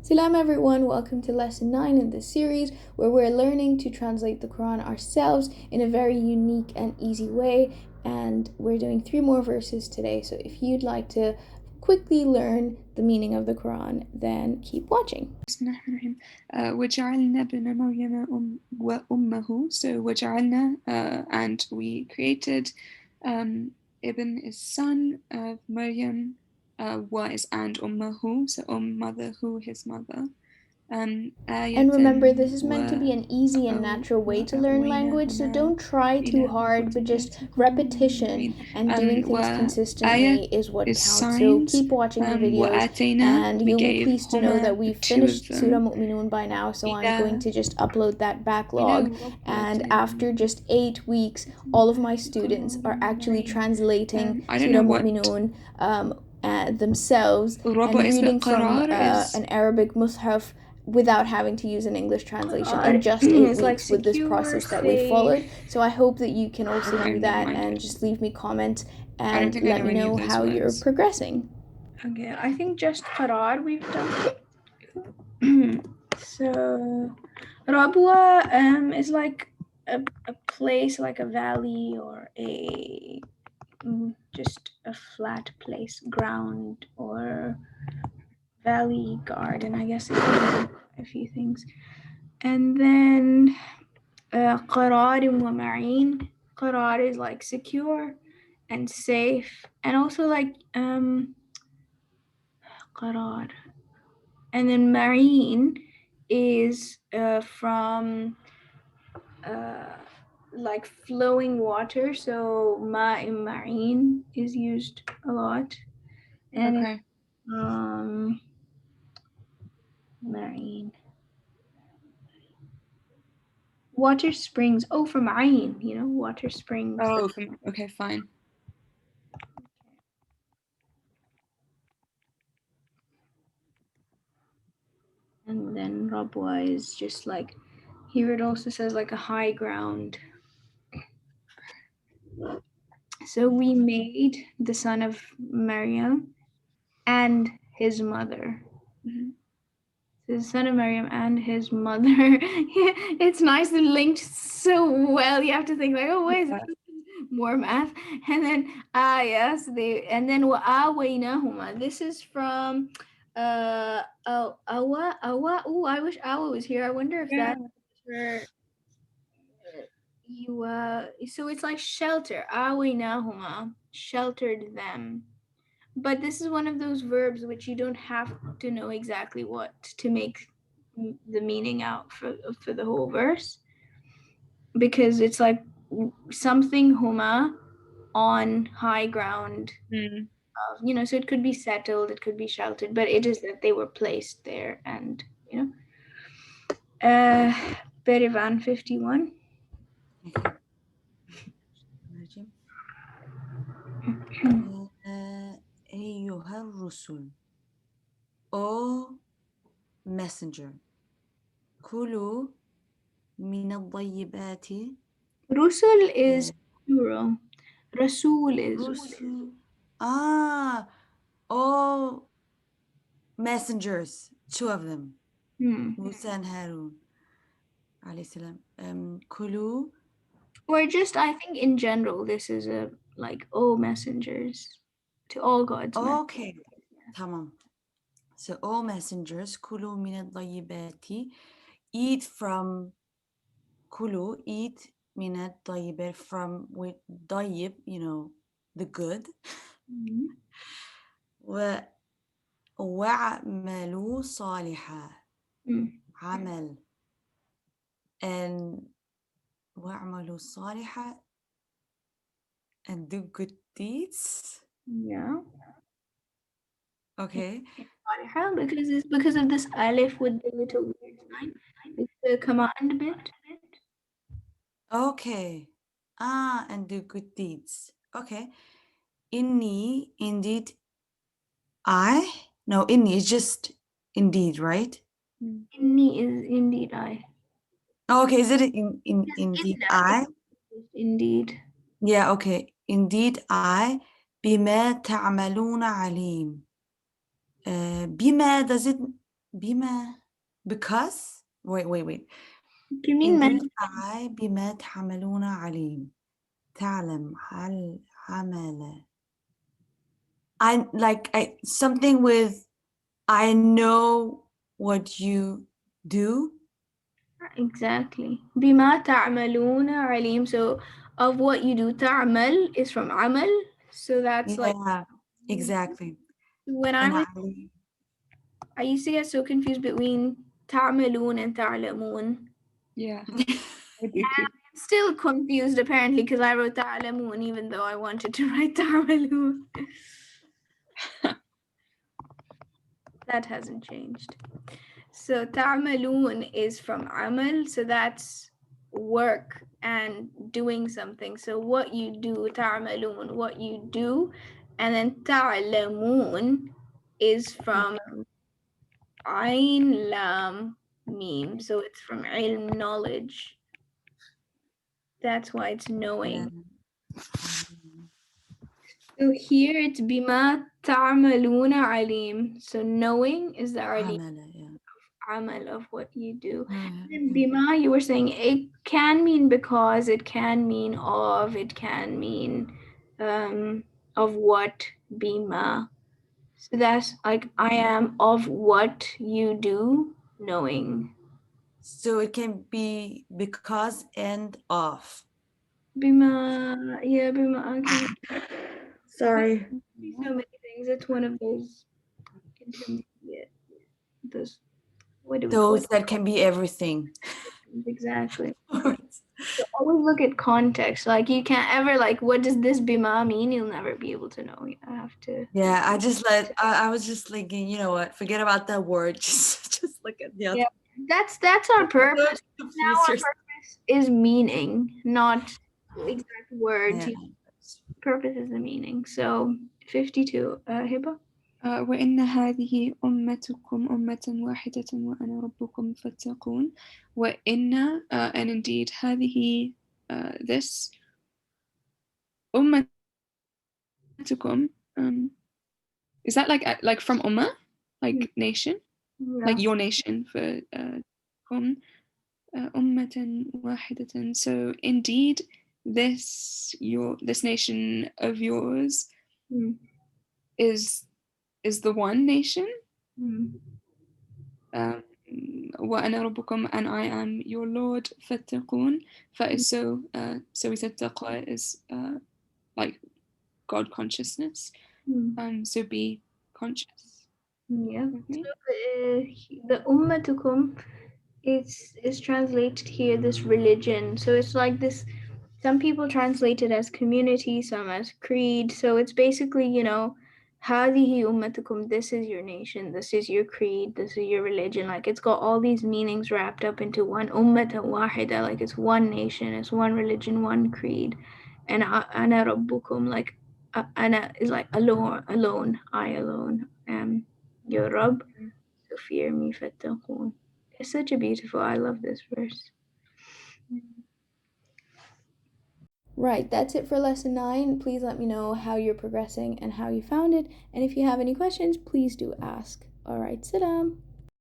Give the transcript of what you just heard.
Salam everyone, welcome to lesson 9 in this series where we're learning to translate the Quran ourselves in a very unique and easy way, and we're doing 3 more verses today. So if you'd like to quickly learn the meaning of the Quran, then keep watching. وجعلنا ابن مريم وأمه. So وجعلنا, and we created Ibn is son of Maryam, wa is and ummahu, so mother, who his mother. And remember, this is meant to be an easy and natural way to learn language, so don't try too hard, but just repetition and doing things consistently is what counts. So keep watching the videos, and you'll be pleased to know that we've finished Surah Muminoon by now, so I'm going to just upload that backlog. And after just 8 weeks, all of my students are actually translating Surah Muminoon themselves and reading from an Arabic mushaf without having to use an English translation in just 8 weeks with this process that we followed. So I hope that you can also do that, and just leave me comments and let me know how you're progressing. Okay, I think just qarar we've done. So Rabwa is like a place, like a valley or a just a flat place, ground or valley garden. I guess it could be a few things. And then qarar wa ma'in. Qarar is like secure and safe, and also like qarar. And then marine is from like flowing water, so ma'in marine is used a lot. And okay. Marine. Water springs. Oh, from Ain, water springs. Oh, okay, fine. And then Rabwa is just like, here it also says like a high ground. So we made the son of Maryam and his mother. Mm-hmm. The son of Maryam and his mother. It's nice and linked so well. You have to think like, oh, wait, more math. And then yes, and then وَآوَيْنَاهُمَا. This is from Awa. Oh, I wish Awa was here. I wonder if that's for you. So it's like shelter. آوَيْنَاهُمَا, sheltered them. But this is one of those verbs which you don't have to know exactly what to make the meaning out for the whole verse, because it's like something huma on high ground. So it could be settled, it could be sheltered, but it is that they were placed there. And Perivan 51. أيها الرسل, O messenger, كلوا من الطيبات. Rusul is plural. Rasul is Rusul. All messengers, 2 of them. Musa and Harun. Alayhi salam. Kulu. Or just, I think in general, this is a like, all messengers, to all God's messengers. Okay. Tamam. So all messengers, kulu min al-tayyibati, eat from, kulu, eat min al-tayyibat, from with tayyib, the good. وَاعْمَلُوا صَالِحًا. عمل. And وَاعْمَلُوا صَالِحًا, and do good deeds. Yeah. Okay. Because of this alif with the little weird sign. It's the command bit. Okay. And do good deeds. Okay. Inni, indeed, I. No, inni is just indeed, right? Inni is indeed I. Okay, is it indeed I? Indeed. Yeah, okay. Indeed I, بما تعملون عليم. Bima, does it بما because wait. You mean Indeed, I بما تعملون عليم. تعلم العمل. Something with I know what you do. Exactly. بما تعملون عليم. So of what you do, تعمل is from عمل. So that's like exactly. when I used to get so confused between تعملون and تعلمون. Yeah. I'm still confused apparently because I wrote تعلمون even though I wanted to write تعملون. That hasn't changed. So تعملون is from عمل, so that's work and doing something. So what you do, تعملون, what you do, and then تعلمون is from عين لام ميم, so it's from علم, knowledge. That's why it's knowing. So here it's بما تعملون عليم. So knowing is the عليم. Amal of what you do. And bima, you were saying it can mean because, it can mean of, it can mean of what, bima. So that's like I am of what you do, knowing. So it can be because and of. Bima, yeah, bima. Okay. Sorry. So many things. It's one of those intermediate, those, what do we call Those it? that can be everything. Exactly. So always look at context. Like you can't ever like, what does this bima mean? You'll never be able to know. You have to. Yeah, I was just thinking, you know what? Forget about that word. Just look at the other. Yeah, that's our purpose. Now our purpose is meaning, not exact words. Yeah. Purpose is the meaning. So 52. Hiba. وإن هذه أمتكم أمة واحدة وأنا ربكم فاتقون. وإن and indeed هذه this أمتكم is that like from ummah, like nation, like your nation for أمة واحدة. So indeed this nation of yours is the one nation. وأنا ربكم, and I am your Lord. فاتقون, so we said taqwa is like God consciousness. So be conscious. Yeah. So the ummatukum is translated here, this religion. So it's like this. Some people translate it as community, some as creed. So it's basically, هذه أمتكم, this is your nation, this is your creed, this is your religion. Like it's got all these meanings wrapped up into one. ummatan wahida, like it's one nation, it's one religion, one creed. And أنا ربكم, like أنا is like alone, I alone am your Rabb. So fear me, فاتقون. It's such a beautiful, I love this verse. Right, that's it for lesson 9. Please let me know how you're progressing and how you found it. And if you have any questions, please do ask. All right, salam.